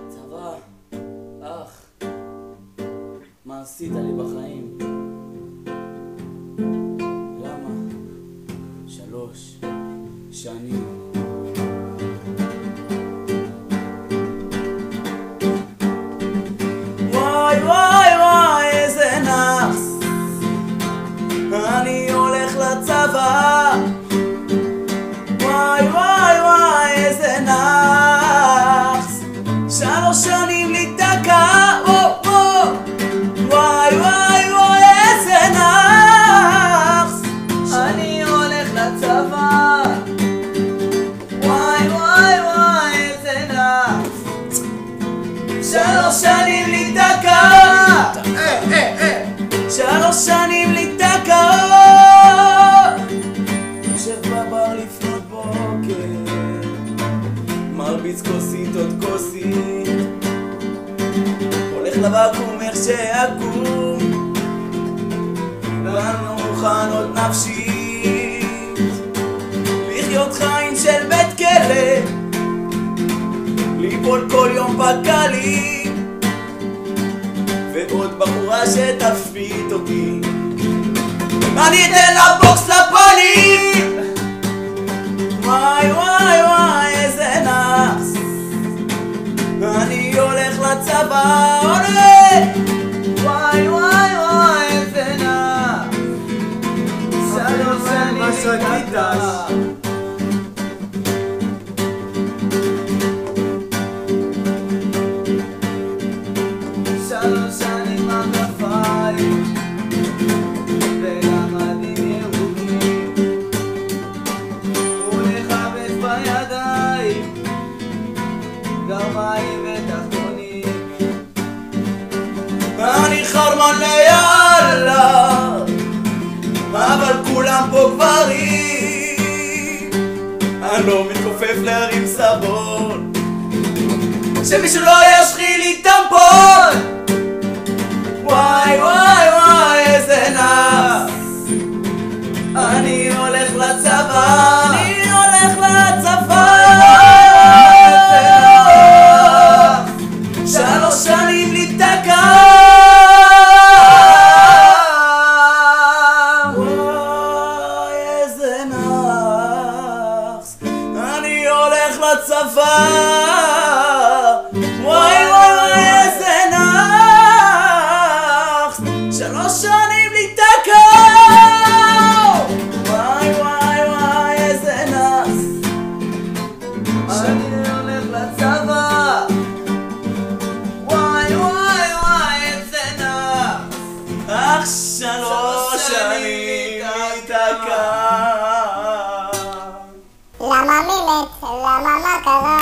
צבא, אח, מה עשית לי בחיים? למה? 3 שנים. וואי וואי וואי איזה נאחס, אני הולך לצבא. וואי וואי וואי איזה נאחס, 3 שנים להיתקע. וואי וואי וואי איזה נאחס, אני הולך לצבא. וואי וואי וואי איזה נאחס, 3 שנים להיתקע. 3 שנים להיתקע. יושב בבר לפנות בוקר, מרביץ כוסית עוד כוסית, הולך לבקום איך שיקום, ואני מוכן עוד נפשית לחיות חיים של בית כלא, ליפול כל יום בקלים, ועוד בחורה שתפריט אותי, אני אתן לה בוקס לפנים. וואי וואי וואי איזה נאחס, אני הולך לצבא. וואי וואי וואי איזה נאחס, 3 שנים להיתקע. 3 שנים מגפיים וגמדים ירוקים, ולחבץ בידיים גרביים ותחתונים. אני חרמן ליאללה, אבל כולם פה גברים, אני לא מתכופף להרים סבון, שמישהו לא ישחיל לי טמפון. וואי וואי וואי איזה נאחס, אני הולך לצבא. אני הולך לצבא. 3 שנים להיתקע. וואי איזה נאחס, אני הולך לצבא. וואי וואי איזה נאחס, 3 שנים להיתקע. וואי וואי וואי איזה נאחס, אני הולך לצבא. וואי וואי וואי איזה נאחס, 3 שנים להיתקע. למה מילת? למה מה קרה?